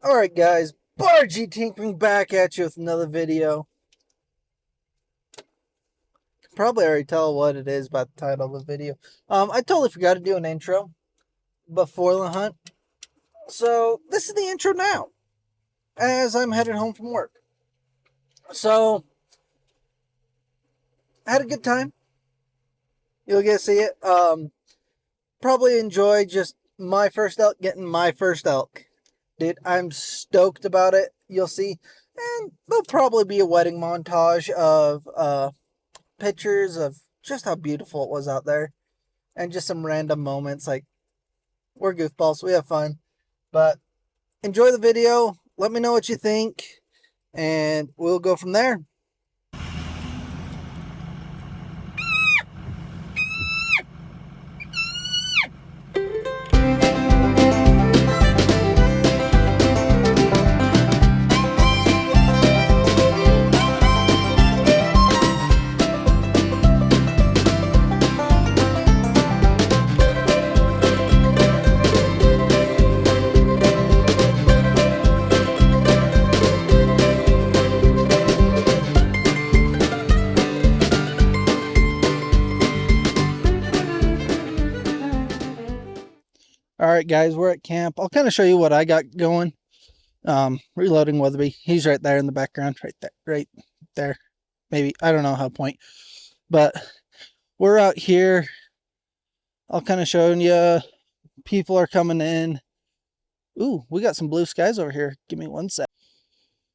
Alright guys, Bargy Tinkering back at you with another video. Probably already tell what it is by the title of the video. I totally forgot to do an intro before the hunt. So this is the intro now, as I'm headed home from work. So, I had a good time. You'll get to see it. Probably enjoy just my first elk getting my first elk. Dude, I'm stoked about it. You'll see. And there'll probably be a wedding montage of pictures of just how beautiful it was out there. And just some random moments. Like, we're goofballs. We have fun. But enjoy the video. Let me know what you think. And we'll go from there. All right, guys, we're at camp. I'll kind of show you what I got going. Reloading Weatherby. He's right there in the background, right there. Maybe, I don't know how to point, but we're out here. I'll kind of showing you. People are coming in. Ooh, we got some blue skies over here. Give me one sec.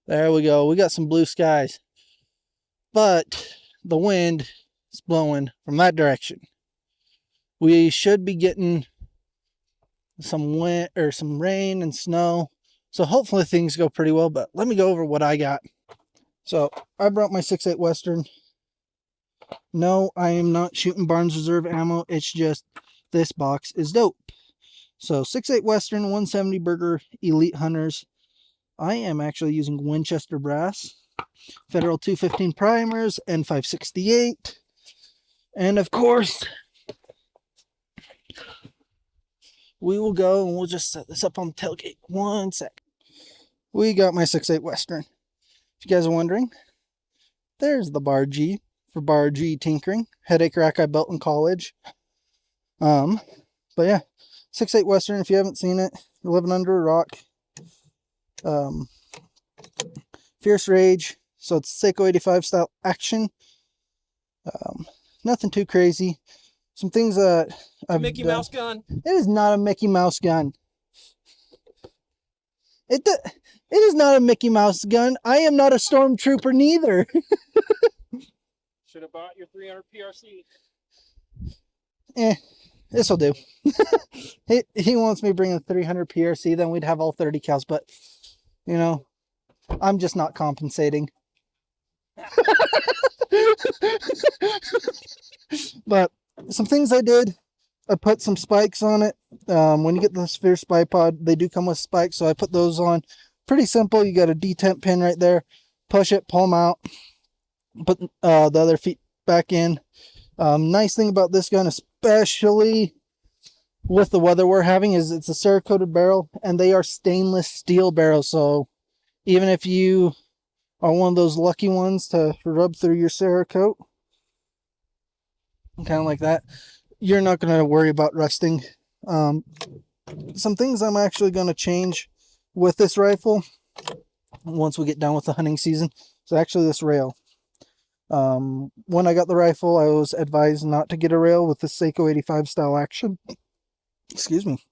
There we go. We got some blue skies, but the wind is blowing from that direction. We should be getting some wind or some rain and snow, so hopefully things go pretty well. But let me go over what I got. So I brought my 6.8 Western. No, I am not shooting Barnes Reserve ammo. It's just this box is dope. So 6.8 Western, 170 Burger Elite Hunters. I am actually using Winchester brass, Federal 215 primers, and 568, and of course we will go and we'll just set this up on the tailgate. One sec. We got my 6.8 Western. If you guys are wondering, there's the Bar G for Bar G Tinkering. Headache rack I built in college. But yeah, 6.8 Western. If you haven't seen it, you're living under a rock. Fierce Rage. So it's Seiko 85 style action. Nothing too crazy. Some things that I've Mickey done. Mouse gun. It is not a Mickey Mouse gun. It is not a Mickey Mouse gun. I am not a stormtrooper neither. Should have bought your 300 PRC. This will do. he wants me bringing 300 PRC, then we'd have all 30 cows, but you know, I'm just not compensating. But some things I did, I put some spikes on it. When you get the Sphere Spy Pod, they do come with spikes, so I put those on. Pretty simple. You got a detent pin right there. Push it, pull them out. Put the other feet back in. Nice thing about this gun, especially with the weather we're having, is it's a Cerakoted barrel, and they are stainless steel barrels. So even if you are one of those lucky ones to rub through your Cerakote, kind of like that, you're not going to worry about rusting. Some things I'm actually going to change with this rifle once we get done with the hunting season is actually this rail. When I got the rifle, I was advised not to get a rail with the Seiko 85 style action. Excuse me.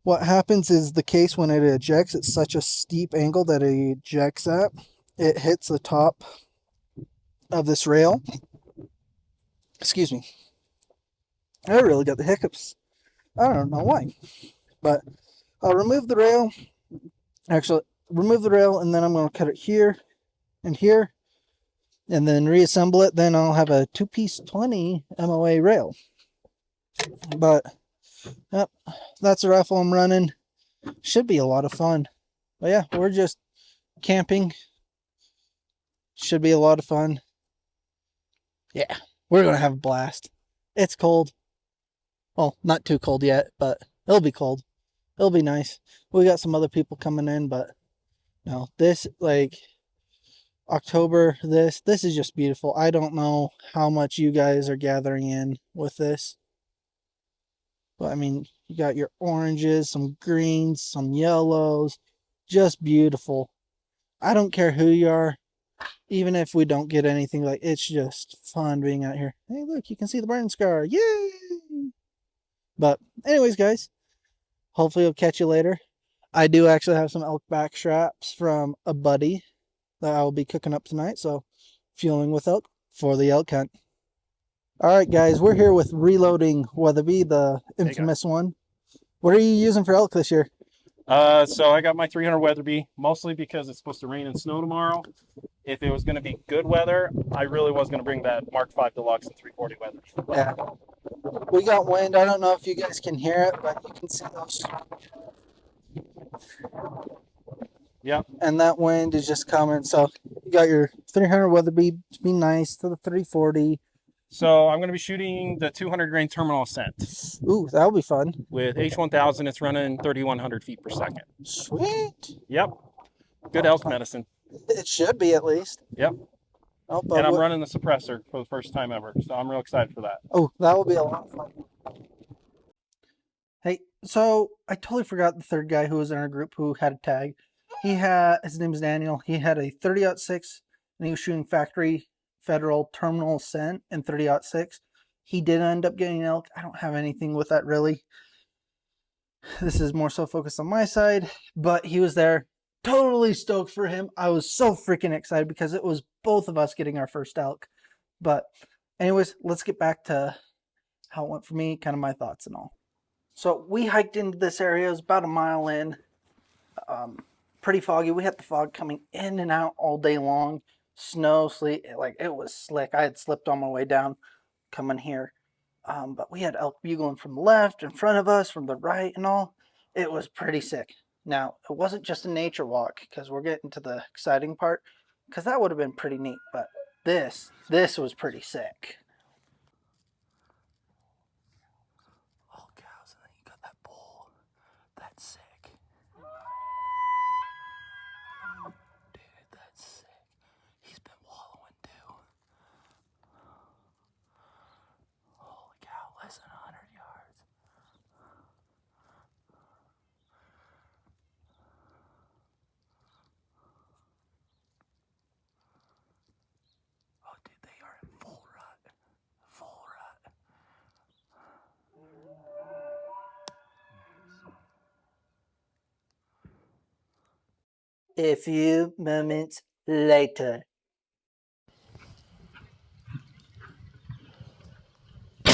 What happens is the case, when it ejects, it's such a steep angle that it ejects at. It hits the top of this rail. Excuse me. I really got the hiccups. I don't know why. But I'll remove the rail. Actually, remove the rail, and then I'm going to cut it here and here, and then reassemble it. Then I'll have a two-piece 20 MOA rail. But yep, that's the rifle I'm running. Should be a lot of fun. But yeah, we're just camping. Should be a lot of fun. Yeah, we're going to have a blast. It's cold. Well, not too cold yet, but it'll be cold. It'll be nice. We got some other people coming in, but no, this like October, this is just beautiful. I don't know how much you guys are gathering in with this, but I mean, you got your oranges, some greens, some yellows, just beautiful. I don't care who you are, even if we don't get anything, like it's just fun being out here. Hey, look, you can see the burn scar. Yay! But anyways, guys, hopefully I'll catch you later. I do actually have some elk back straps from a buddy that I will be cooking up tonight. So, fueling with elk for the elk hunt. All right, guys, we're here with Reloading Weatherby, the infamous one. What are you using for elk this year? So I got my 300 Weatherby, mostly because it's supposed to rain and snow tomorrow. If it was going to be good weather, I really was going to bring that Mark V Deluxe and 340 weather. Yeah. We got wind. I don't know if you guys can hear it, but you can see those. Yep. And that wind is just coming. So you got your 300 Weatherby to be nice to the 340. So I'm going to be shooting the 200 grain terminal ascent. Ooh, that'll be fun. With H1000, it's running 3,100 feet per second. Sweet. Yep. Good elk medicine. It should be at least. Yep. Oh, and I'm running the suppressor for the first time ever, so I'm real excited for that. Oh, that will be a lot of fun. Hey, so I totally forgot the third guy who was in our group who had a tag. His name is Daniel. He had a 30-06 and he was shooting factory federal terminal ascent in 30-06. He did end up getting elk. I don't have anything with that really. This is more so focused on my side, but he was there. Totally stoked for him. I was so freaking excited because it was both of us getting our first elk. But anyways, let's get back to how it went for me, kind of my thoughts and all. So we hiked into this area. It was about a mile in. Pretty foggy. We had the fog coming in and out all day long. Snow, sleet, like it was slick. I had slipped on my way down coming here. But we had elk bugling from the left, in front of us, from the right and all. It was pretty sick. Now, it wasn't just a nature walk, because we're getting to the exciting part, because that would have been pretty neat. But this was pretty sick. Oh, cows, and then you got that bull. That's sick. Dude, that's sick. He's been wallowing too. Holy cow, less than 100 yards. Oh, dude, they are in full rut. Full rut. A few moments later. I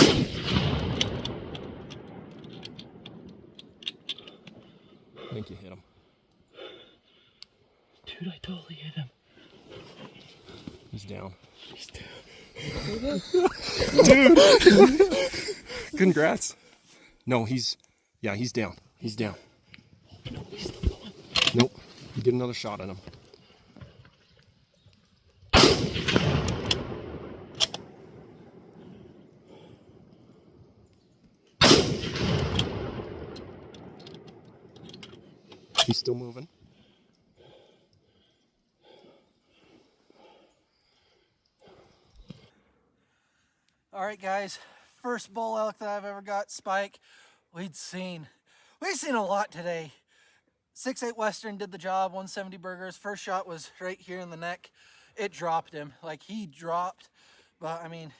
think you hit him. Dude, I totally hit him. He's down. He's down. Dude! Congrats. No, he's down. He's down. No, he's still going. Nope. Get another shot at him. He's still moving. All right, guys. First bull elk that I've ever got, Spike. We've seen a lot today. 6'8" Western did the job, 170 burgers. First shot was right here in the neck. It dropped him. Like, he dropped, but I mean,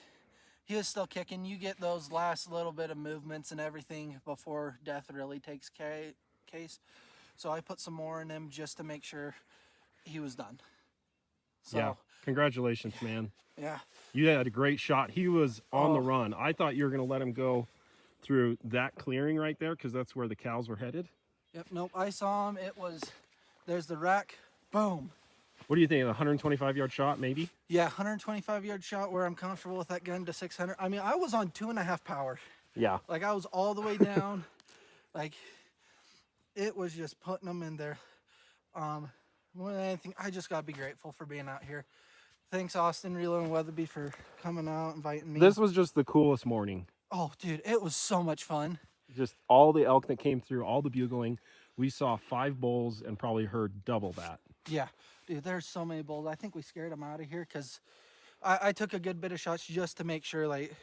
he was still kicking. You get those last little bit of movements and everything before death really takes case. So I put some more in him just to make sure he was done. So, yeah. Congratulations, man. Yeah. You had a great shot. He was on the run. I thought you were going to let him go through that clearing right there because that's where the cows were headed. Yep, nope, I saw him. There's the rack. Boom. What do you think? A 125-yard shot, maybe? Yeah, 125-yard shot where I'm comfortable with that gun to 600. I mean, I was on 2.5 power. Yeah. Like, I was all the way down. Like, it was just putting them in there. More than anything, I just got to be grateful for being out here. Thanks, Austin, Reloading Weatherby, for coming out, inviting me. This was just the coolest morning. Oh, dude, it was so much fun. Just all the elk that came through, all the bugling. We saw 5 bulls and probably heard double that. Yeah, dude, there's so many bulls. I think we scared them out of here because I took a good bit of shots just to make sure, like,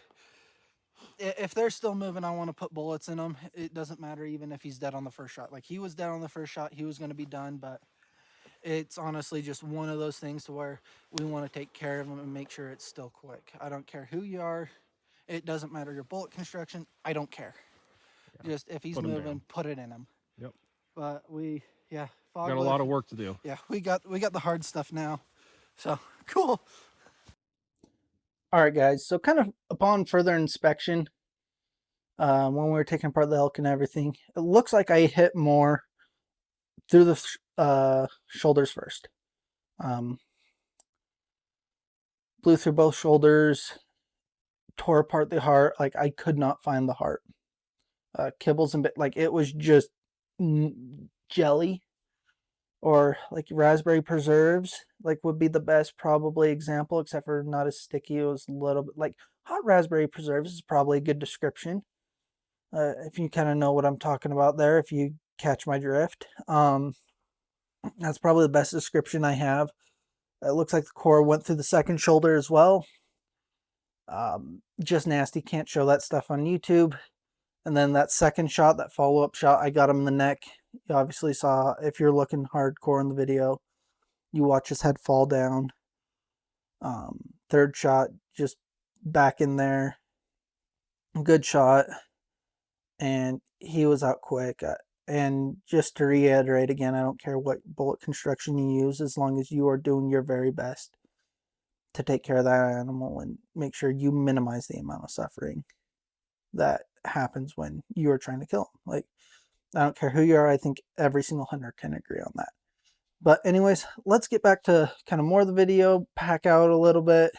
if they're still moving, I want to put bullets in them. It doesn't matter even if he's dead on the first shot. Like, he was dead on the first shot, he was going to be done, but it's honestly just one of those things to where we want to take care of him and make sure it's still quick. I don't care who you are. It doesn't matter your bullet construction. I don't care. Yeah. Just if he's moving, put it in him. Yep. But we, yeah, got a lot of work to do. Yeah, we got the hard stuff now. So cool. All right, guys. So kind of upon further inspection, when we were taking apart the elk and everything, it looks like I hit more through the shoulders first. Blew through both shoulders, tore apart the heart. Like, I could not find the heart. Kibbles and like, it was just jelly, or like raspberry preserves, like, would be the best probably example, except for not as sticky. It was a little bit like hot raspberry preserves is probably a good description. If you kind of know what I'm talking about there, if you catch my drift. That's probably the best description I have. It looks like the core went through the second shoulder as well. Just nasty. Can't show that stuff on YouTube. And then that second shot, that follow-up shot, I got him in the neck. You obviously saw, if you're looking hardcore in the video, you watch his head fall down. Third shot, just back in there. Good shot. And he was out quick. And just to reiterate again, I don't care what bullet construction you use, as long as you are doing your very best to take care of that animal and make sure you minimize the amount of suffering that happens when you are trying to kill them. Like, I don't care who you are, I think every single hunter can agree on that. But anyways, let's get back to kind of more of the video, pack out a little bit,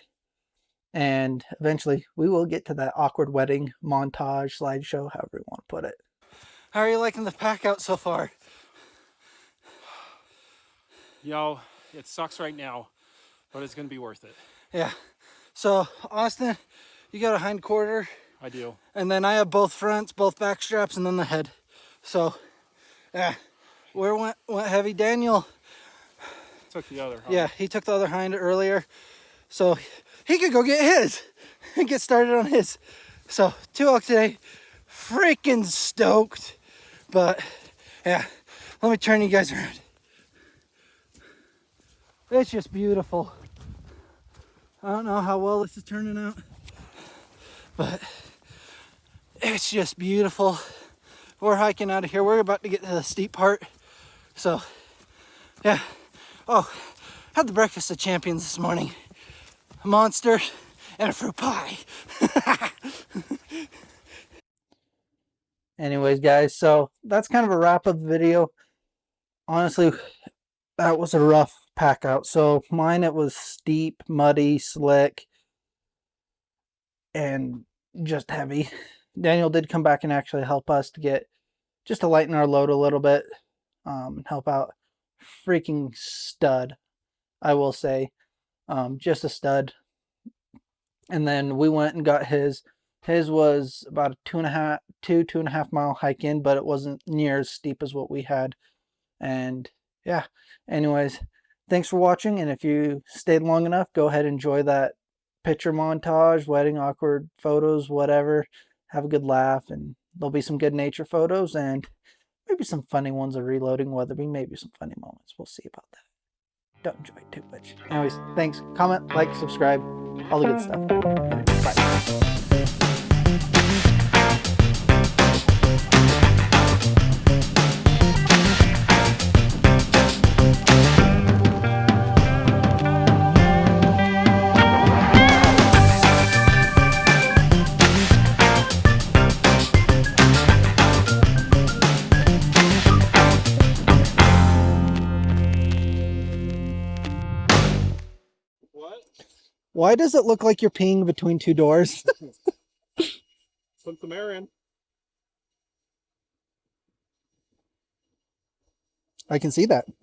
and eventually we will get to that awkward wedding montage, slideshow, however you want to put it. How are you liking the pack out so far? Yo, it sucks right now, but it's gonna be worth it. Yeah. So Austin, you got a hind quarter. I do. And then I have both fronts, both back straps, and then the head. So, yeah. Where went heavy? Daniel Took the other hind. Yeah, he took the other hind earlier. So he could go get his and get started on his. So 2 elk today. Freaking stoked. But yeah, let me turn you guys around. It's just beautiful. I don't know how well this is turning out, but it's just beautiful. We're hiking out of here. We're about to get to the steep part. So yeah. Oh, had the breakfast of champions this morning. A monster and a fruit pie. Anyways, guys, so that's kind of a wrap of the video. Honestly, that was a rough pack out. So mine, it was steep, muddy, slick, and just heavy. Daniel did come back and actually help us to get, just to lighten our load a little bit, and help out. Freaking stud, I will say. Just a stud. And then we went and got his. His was about a 2.5 mile hike in, but it wasn't near as steep as what we had. And yeah, anyways, thanks for watching. And if you stayed long enough, go ahead and enjoy that picture montage, wedding, awkward photos, whatever. Have a good laugh, and there'll be some good nature photos and maybe some funny ones of reloading Weatherby, maybe some funny moments. We'll see about that. Don't enjoy it too much. Anyways, thanks. Comment, like, subscribe, all the good stuff. Bye. Why does it look like you're peeing between 2 doors? Put some air in. I can see that.